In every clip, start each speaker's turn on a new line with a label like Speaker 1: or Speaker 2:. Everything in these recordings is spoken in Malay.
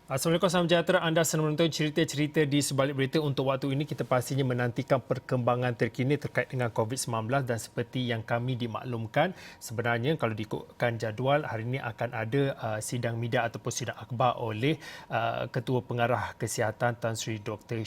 Speaker 1: Assalamualaikum, salam sejahtera. Anda sedang menonton cerita-cerita di sebalik berita. Untuk waktu ini, kita pastinya menantikan perkembangan terkini terkait dengan COVID-19 dan seperti yang kami dimaklumkan, sebenarnya kalau diikutkan jadual, hari ini akan ada sidang media ataupun sidang akhbar oleh Ketua Pengarah Kesihatan Tan Sri Dr.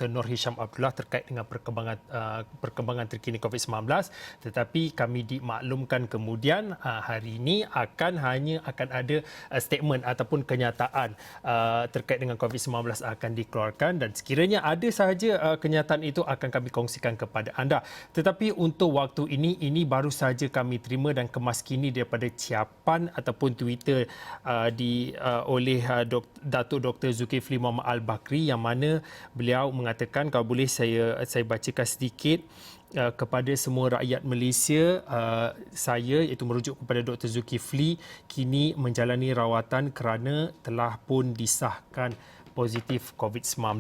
Speaker 1: Nur Hisham Abdullah terkait dengan perkembangan terkini COVID-19. Tetapi kami dimaklumkan kemudian hari ini akan ada statement ataupun kenyataan terkait dengan COVID-19 akan dikeluarkan, dan sekiranya ada sahaja kenyataan itu akan kami kongsikan kepada anda. Tetapi untuk waktu ini baru sahaja kami terima dan kemaskini daripada ciapan ataupun Twitter oleh Datuk Dr. Zulkifli Muhammad Al-Bakri, yang mana beliau mengatakan, kalau boleh saya bacakan sedikit kepada semua rakyat Malaysia, saya iaitu merujuk kepada Dr. Zulkifli kini menjalani rawatan kerana telah pun disahkan positif COVID-19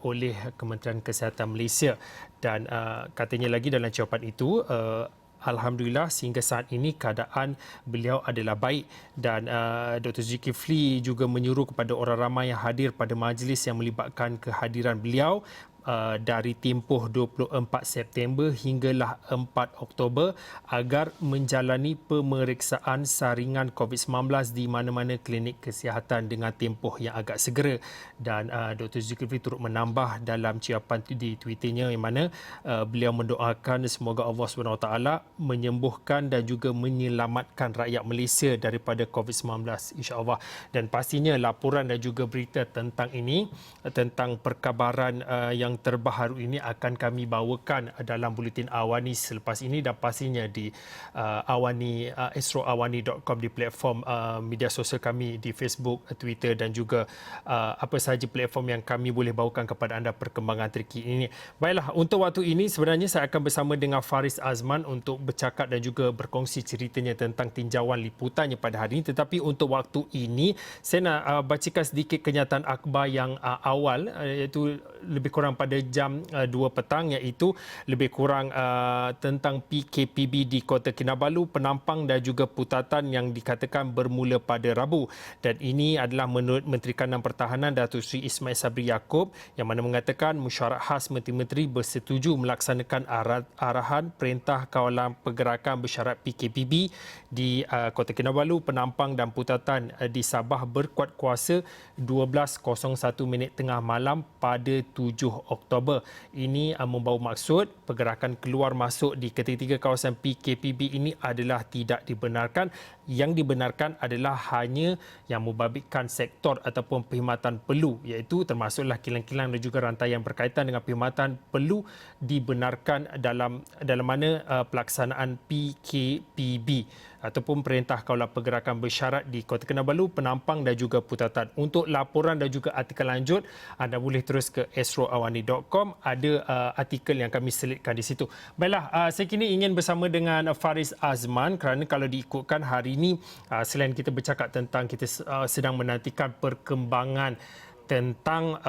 Speaker 1: oleh Kementerian Kesihatan Malaysia. Dan katanya lagi dalam jawapan itu, Alhamdulillah sehingga saat ini keadaan beliau adalah baik, dan Dr. Zulkifli juga menyuruh kepada orang ramai yang hadir pada majlis yang melibatkan kehadiran beliau dari tempoh 24 September hinggalah 4 Oktober agar menjalani pemeriksaan saringan COVID-19 di mana-mana klinik kesihatan dengan tempoh yang agak segera. Dan Dr. Zulkifli turut menambah dalam ciapan di Twitternya, yang mana beliau mendoakan semoga Allah SWT menyembuhkan dan juga menyelamatkan rakyat Malaysia daripada COVID-19, insya-Allah. Dan pastinya laporan dan juga berita tentang ini, tentang perkabaran yang terbaru ini akan kami bawakan dalam buletin Awani selepas ini, dan pastinya di astroawani.com, di platform media sosial kami di Facebook, Twitter dan juga apa sahaja platform yang kami boleh bawakan kepada anda perkembangan terkini ini. Baiklah, untuk waktu ini sebenarnya saya akan bersama dengan Faris Azman untuk bercakap dan juga berkongsi ceritanya tentang tinjauan liputannya pada hari ini. Tetapi untuk waktu ini saya nak bacakan sedikit kenyataan akhbar yang awal, iaitu lebih kurang pada jam 2 petang, iaitu lebih kurang tentang PKPB di Kota Kinabalu, Penampang dan juga Putatan yang dikatakan bermula pada Rabu. Dan ini adalah menurut Menteri Kanan Pertahanan Datuk Seri Ismail Sabri Yaakob, yang mana mengatakan mesyuarat khas menteri-menteri bersetuju melaksanakan arahan Perintah Kawalan Pergerakan Bersyarat PKPB di Kota Kinabalu, Penampang dan Putatan di Sabah berkuat kuasa 12.01 tengah malam pada 7 Oktober. Ini membawa maksud pergerakan keluar masuk di ketiga kawasan PKPB ini adalah tidak dibenarkan. Yang dibenarkan adalah hanya yang membabitkan sektor ataupun perkhidmatan perlu, iaitu termasuklah kilang-kilang dan juga rantai yang berkaitan dengan perkhidmatan perlu dibenarkan dalam mana pelaksanaan PKPB ataupun Perintah Kawalan Pergerakan Bersyarat di Kota Kinabalu, Penampang dan juga Putatan. Untuk laporan dan juga artikel lanjut, anda boleh terus ke astroawani.com, ada artikel yang kami selitkan di situ. Baiklah, saya kini ingin bersama dengan Faris Azman, kerana kalau diikutkan hari ini, selain kita bercakap tentang kita sedang menantikan perkembangan tentang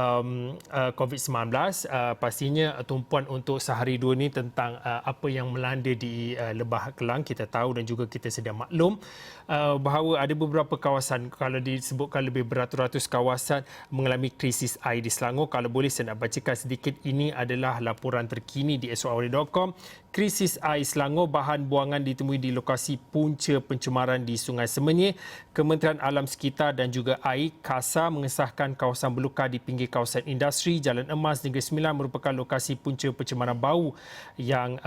Speaker 1: COVID-19, pastinya tumpuan untuk sehari dua ini tentang apa yang melanda di Lebah Kelang. Kita tahu dan juga kita sedia maklum bahawa ada beberapa kawasan, kalau disebutkan lebih beratus-ratus kawasan mengalami krisis air di Selangor. Kalau boleh saya nak bacakan sedikit, ini adalah laporan terkini di astroawani.com. Krisis air Selangor, bahan buangan ditemui di lokasi punca pencemaran di Sungai Semenyih. Kementerian Alam Sekitar dan juga Air KASA mengesahkan kawasan belukar di pinggir kawasan industri Jalan Emas Negeri Sembilan merupakan lokasi punca pencemaran bau yang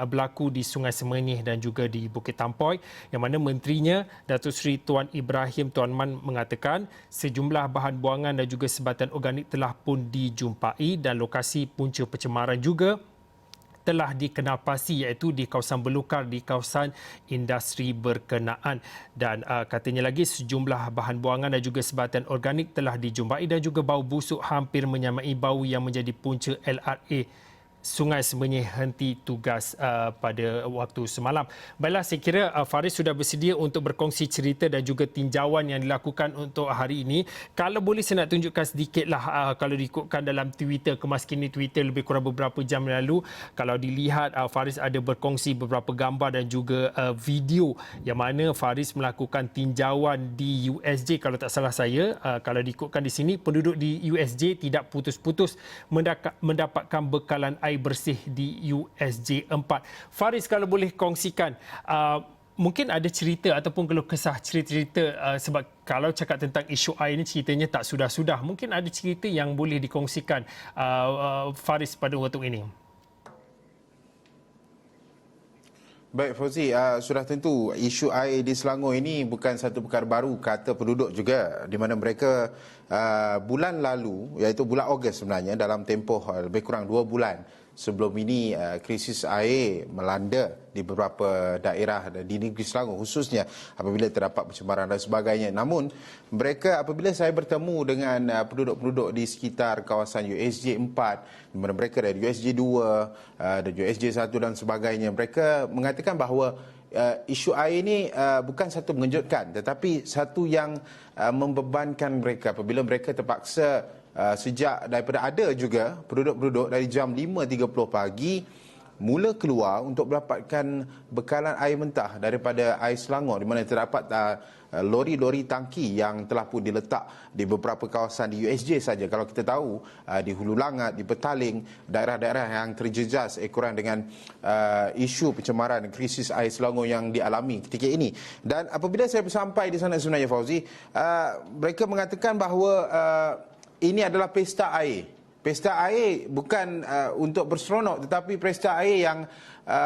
Speaker 1: berlaku di Sungai Semenyih dan juga di Bukit Tampoi, yang mana menterinya Datuk Seri Tuan Ibrahim Tuan Man mengatakan sejumlah bahan buangan dan juga sebatan organik telah pun dijumpai, dan lokasi punca pencemaran juga telah dikenalpasti, iaitu di kawasan belukar di kawasan industri berkenaan. Dan katanya lagi sejumlah bahan buangan dan juga sebatan organik telah dijumpai, dan juga bau busuk hampir menyamai bau yang menjadi punca LRA Sungai Semenyih henti tugas pada waktu semalam. Baiklah, saya kira Faris sudah bersedia untuk berkongsi cerita dan juga tinjauan yang dilakukan untuk hari ini. Kalau boleh saya nak tunjukkan sedikitlah kalau diikutkan dalam Twitter, Kemas Kini Twitter lebih kurang beberapa jam lalu. Kalau dilihat Faris ada berkongsi beberapa gambar dan juga video yang mana Faris melakukan tinjauan di USJ kalau tak salah saya. Kalau diikutkan di sini, penduduk di USJ tidak putus-putus mendapatkan bekalan air bersih di USJ 4. Faris, kalau boleh kongsikan, mungkin ada cerita ataupun keluh kesah cerita-cerita sebab kalau cakap tentang isu air ini ceritanya tak sudah-sudah. Mungkin ada cerita yang boleh dikongsikan Faris pada waktu ini.
Speaker 2: Baik Fauzi, sudah tentu isu air di Selangor ini bukan satu perkara baru kata penduduk juga, di mana mereka bulan lalu, iaitu bulan Ogos sebenarnya, dalam tempoh lebih kurang 2 bulan sebelum ini krisis air melanda di beberapa daerah di negeri Selangor, khususnya apabila terdapat pencemaran dan sebagainya. Namun mereka, apabila saya bertemu dengan penduduk-penduduk di sekitar kawasan USJ 4, di mana mereka dari USJ 2 dan USJ 1 dan sebagainya, mereka mengatakan bahawa isu air ini bukan satu mengejutkan, tetapi satu yang membebankan mereka apabila mereka terpaksa sejak daripada ada juga penduduk-penduduk dari jam 5.30 pagi mula keluar untuk mendapatkan bekalan air mentah daripada air Selangor, di mana terdapat lori-lori tangki yang telah pun diletak di beberapa kawasan di USJ saja. Kalau kita tahu di Hulu Langat, di Petaling, daerah-daerah yang terjejas kurang dengan isu pencemaran krisis air Selangor yang dialami ketika ini. Dan apabila saya sampai di sana sebenarnya Fauzi, mereka mengatakan bahawa ini adalah pesta air. Pesta air bukan untuk berseronok, tetapi pesta air yang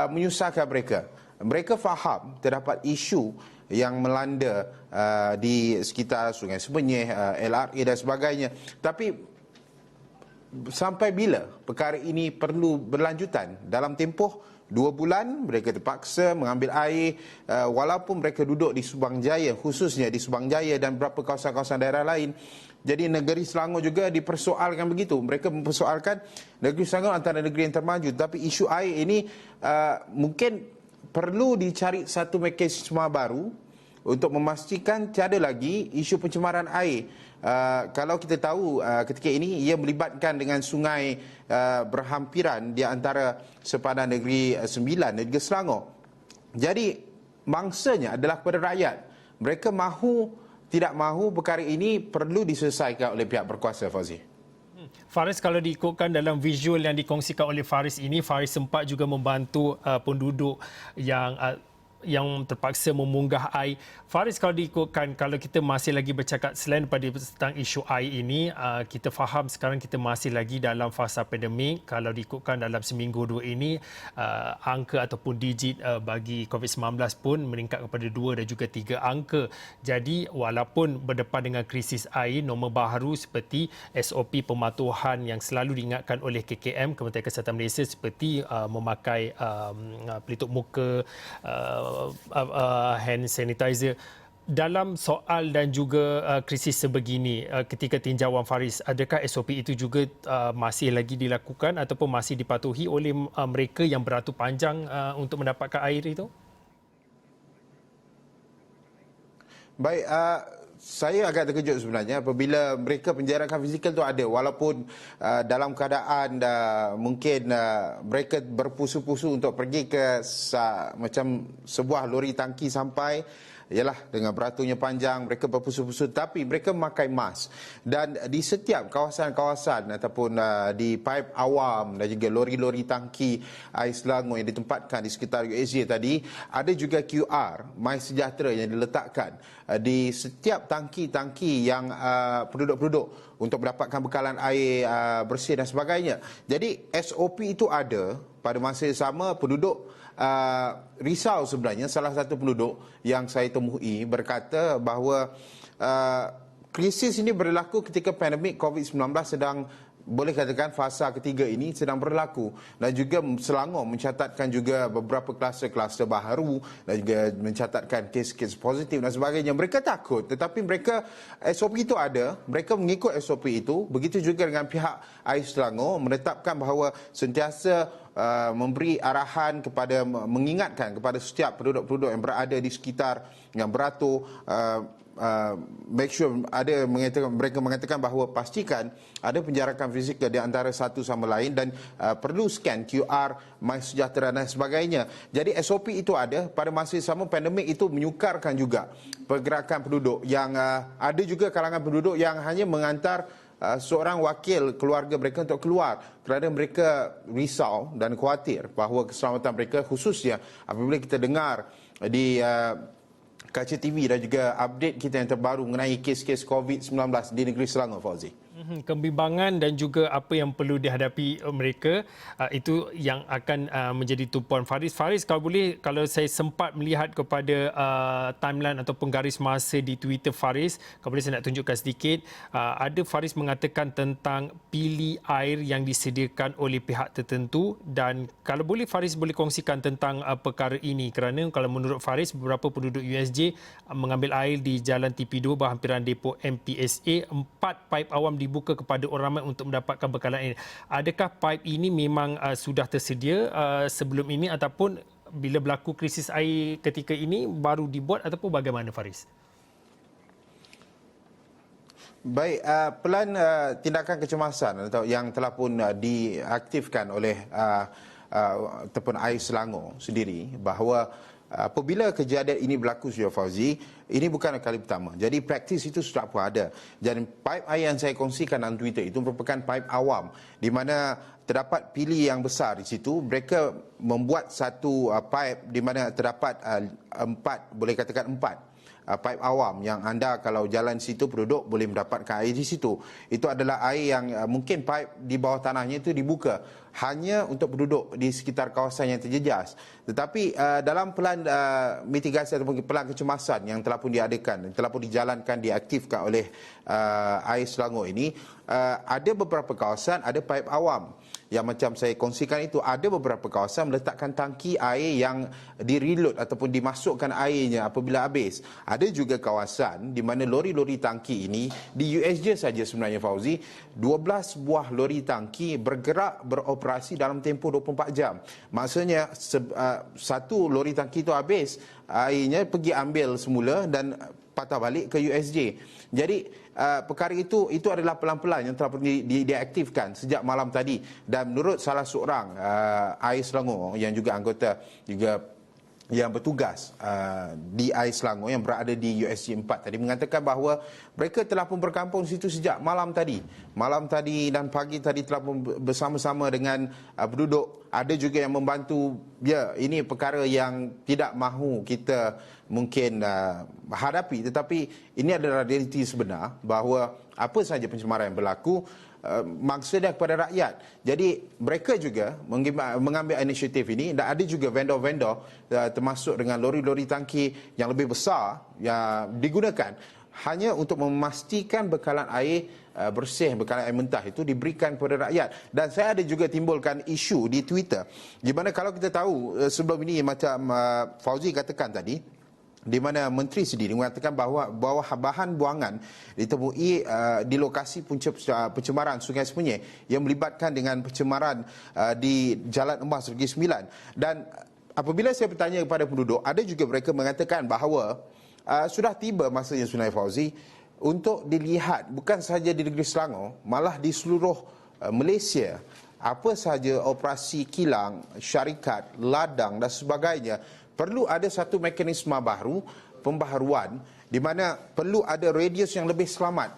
Speaker 2: menyusahkan mereka. Mereka faham terdapat isu yang melanda di sekitar Sungai Semenyih, LRA dan sebagainya. Tapi sampai bila perkara ini perlu berlanjutan? Dalam tempoh 2 bulan mereka terpaksa mengambil air walaupun mereka duduk di Subang Jaya, khususnya di Subang Jaya dan beberapa kawasan-kawasan daerah lain. Jadi negeri Selangor juga dipersoalkan begitu. Mereka mempersoalkan negeri Selangor antara negeri yang termaju. Tapi isu air ini mungkin perlu dicari satu mekanisme baru untuk memastikan tiada lagi isu pencemaran air. Kalau kita tahu ketika ini ia melibatkan dengan sungai berhampiran di antara sepadan negeri Sembilan dan juga Selangor. Jadi mangsanya adalah kepada rakyat. Mereka mahu tidak mahu perkara ini perlu diselesaikan oleh pihak berkuasa, Fauzi.
Speaker 1: Faris, kalau diikutkan dalam visual yang dikongsikan oleh Faris ini, Faris sempat juga membantu penduduk yang terpaksa memunggah air. Faris, kalau diikutkan, kalau kita masih lagi bercakap selain daripada tentang isu air ini, kita faham sekarang kita masih lagi dalam fasa pandemik. Kalau diikutkan dalam seminggu 2 ini, angka ataupun digit bagi COVID-19 pun meningkat kepada 2 dan juga 3 angka. Jadi walaupun berdepan dengan krisis air, nombor baru seperti SOP pematuhan yang selalu diingatkan oleh KKM, Kementerian Kesihatan Malaysia, seperti memakai pelitup muka, hand sanitizer. Dalam soal dan juga krisis sebegini, ketika tinjauan Faris, adakah SOP itu juga masih lagi dilakukan ataupun masih dipatuhi oleh mereka yang beratur panjang untuk mendapatkan air itu?
Speaker 2: Baik, saya agak terkejut sebenarnya apabila mereka penjarakan fizikal itu ada, walaupun dalam keadaan mungkin mereka berpusu-pusu untuk pergi ke macam sebuah lori tangki sampai, ialah dengan beraturnya panjang, mereka berpusu-pusu, tapi mereka memakai mask. Dan di setiap kawasan-kawasan ataupun di paip awam dan juga lori-lori tangki air Selangor yang ditempatkan di sekitar USJ tadi, ada juga QR MySejahtera yang diletakkan di setiap tangki-tangki yang penduduk-penduduk untuk mendapatkan bekalan air bersih dan sebagainya. Jadi SOP itu ada. Pada masa yang sama, penduduk risau sebenarnya. Salah satu penduduk yang saya temui berkata bahawa krisis ini berlaku ketika pandemik COVID-19 sedang boleh katakan fasa ketiga ini sedang berlaku, dan juga Selangor mencatatkan juga beberapa kluster-kluster baru dan juga mencatatkan kes-kes positif dan sebagainya. Mereka takut, tetapi mereka SOP itu ada, mereka mengikut SOP itu. Begitu juga dengan pihak AIS Selangor menetapkan bahawa sentiasa memberi arahan kepada, mengingatkan kepada setiap penduduk-penduduk yang berada di sekitar yang beratur, make sure ada mereka mengatakan bahawa pastikan ada penjarakan fizikal di antara satu sama lain, dan perlu scan QR, MySejahtera dan sebagainya. Jadi SOP itu ada. Pada masa yang sama, pandemik itu menyukarkan juga pergerakan penduduk, yang ada juga kalangan penduduk yang hanya mengantar seorang wakil keluarga mereka untuk keluar kerana mereka risau dan khawatir bahawa keselamatan mereka, khususnya apabila kita dengar di kaca TV dan juga update kita yang terbaru mengenai kes-kes COVID-19 di negeri Selangor, Fauzi.
Speaker 1: Kebimbangan dan juga apa yang perlu dihadapi mereka, itu yang akan menjadi tumpuan Faris. Faris, kalau boleh, kalau saya sempat melihat kepada timeline ataupun garis masa di Twitter Faris, kalau boleh saya nak tunjukkan sedikit. Ada Faris mengatakan tentang pilih air yang disediakan oleh pihak tertentu, dan kalau boleh Faris boleh kongsikan tentang perkara ini, kerana kalau menurut Faris, beberapa penduduk USJ mengambil air di Jalan TP2 berhampiran depo MPSA. 4 paip awam dibuka kepada orang ramai untuk mendapatkan bekalan air. Adakah paip ini memang sudah tersedia sebelum ini, ataupun bila berlaku krisis air ketika ini baru dibuat, ataupun bagaimana, Faris?
Speaker 2: Baik, pelan tindakan kecemasan atau yang telah pun diaktifkan oleh ataupun AIS Selangor sendiri, bahawa apabila kejadian ini berlaku, Syah Fauzi, ini bukan kali pertama. Jadi praktis itu sudah pun ada. Dan paip air yang saya kongsikan dalam Twitter itu merupakan paip awam, di mana terdapat pili yang besar di situ. Mereka membuat satu paip di mana terdapat boleh katakan empat paip awam yang anda kalau jalan situ penduduk boleh mendapatkan air di situ. Itu adalah air yang mungkin paip di bawah tanahnya itu dibuka hanya untuk penduduk di sekitar kawasan yang terjejas. Tetapi dalam pelan mitigasi ataupun pelan kecemasan yang telah pun diadakan, telah pun dijalankan, diaktifkan oleh AIS Selangor ini, ada beberapa kawasan ada paip awam yang macam saya kongsikan itu. Ada beberapa kawasan meletakkan tangki air yang di-reload ataupun dimasukkan airnya apabila habis. Ada juga kawasan di mana lori-lori tangki ini, di USJ saja sebenarnya, Fauzi, 12 buah lori tangki bergerak beroperasi dalam tempoh 24 jam. Maksudnya satu lori tangki itu habis, airnya pergi ambil semula dan patah balik ke USJ. Jadi perkara itu adalah pelan-pelan yang telah diaktifkan sejak malam tadi. Dan menurut salah seorang AIS Selangor yang juga anggota juga yang bertugas di AIS Selangor yang berada di USJ 4 tadi, mengatakan bahawa mereka telah pun berkampung di situ sejak malam tadi. Malam tadi dan pagi tadi telah pun bersama-sama dengan penduduk. Ada juga yang membantu. Ya, ini perkara yang tidak mahu kita mungkin hadapi, tetapi ini adalah realiti sebenar bahawa apa sahaja pencemaran yang berlaku, maksudnya kepada rakyat. Jadi mereka juga mengambil inisiatif ini, dan ada juga vendor-vendor termasuk dengan lori-lori tangki yang lebih besar yang digunakan hanya untuk memastikan bekalan air bersih, bekalan air mentah itu diberikan kepada rakyat. Dan saya ada juga timbulkan isu di Twitter, di mana kalau kita tahu sebelum ini macam Fauzi katakan tadi, di mana menteri sendiri mengatakan bahawa bahan buangan ditemui di lokasi punca pencemaran Sungai Semenyih yang melibatkan dengan pencemaran di Jalan Emas Negeri Sembilan. Dan apabila saya bertanya kepada penduduk, ada juga mereka mengatakan bahawa sudah tiba masanya, Sunai Fauzi, untuk dilihat bukan sahaja di negeri Selangor, malah di seluruh Malaysia, apa sahaja operasi kilang, syarikat, ladang dan sebagainya, perlu ada satu mekanisme baru, pembaharuan, di mana perlu ada radius yang lebih selamat.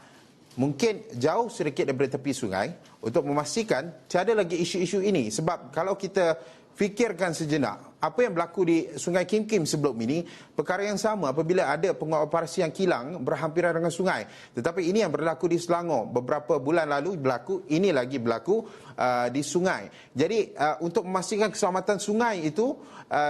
Speaker 2: Mungkin jauh sedikit daripada tepi sungai untuk memastikan tiada lagi isu-isu ini. Sebab kalau kita fikirkan sejenak, apa yang berlaku di Sungai Kim Kim sebelum ini, perkara yang sama apabila ada pengoperasi yang kilang berhampiran dengan sungai. Tetapi ini yang berlaku di Selangor beberapa bulan lalu berlaku, ini lagi berlaku di sungai. Jadi untuk memastikan keselamatan sungai itu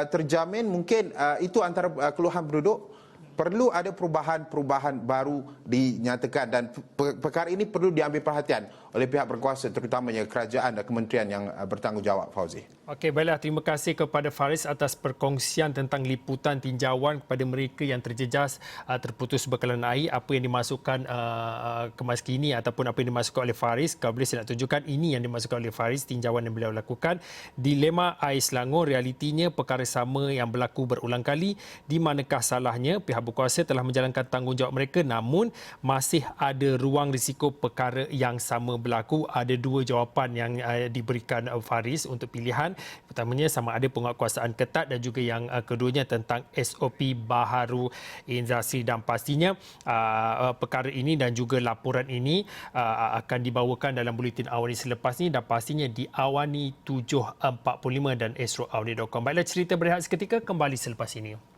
Speaker 2: terjamin, mungkin itu antara keluhan penduduk. perlu ada perubahan-perubahan baru dinyatakan dan perkara ini perlu diambil perhatian oleh pihak berkuasa, terutamanya kerajaan dan kementerian yang bertanggungjawab, Fauzi.
Speaker 1: Okey, baiklah. Terima kasih kepada Faris atas perkongsian tentang liputan tinjauan kepada mereka yang terjejas terputus bekalan air, apa yang dimasukkan ke masa kini ataupun apa yang dimasukkan oleh Faris. Kalau boleh saya nak tunjukkan, ini yang dimasukkan oleh Faris, tinjauan yang beliau lakukan. Dilema air Selangor, realitinya perkara sama yang berlaku berulang kali. Di manakah salahnya? Pihak berkuasa telah menjalankan tanggungjawab mereka, namun masih ada ruang risiko perkara yang sama berlaku. Ada dua jawapan yang diberikan Faris untuk pilihan. Pertamanya sama ada penguatkuasaan ketat dan juga yang keduanya tentang SOP baharu Indra Sri, dan pastinya perkara ini dan juga laporan ini akan dibawakan dalam buletin awani selepas ini dan pastinya diawani 7.45 dan astro.awani.com. Baiklah, cerita berehat seketika kembali selepas ini.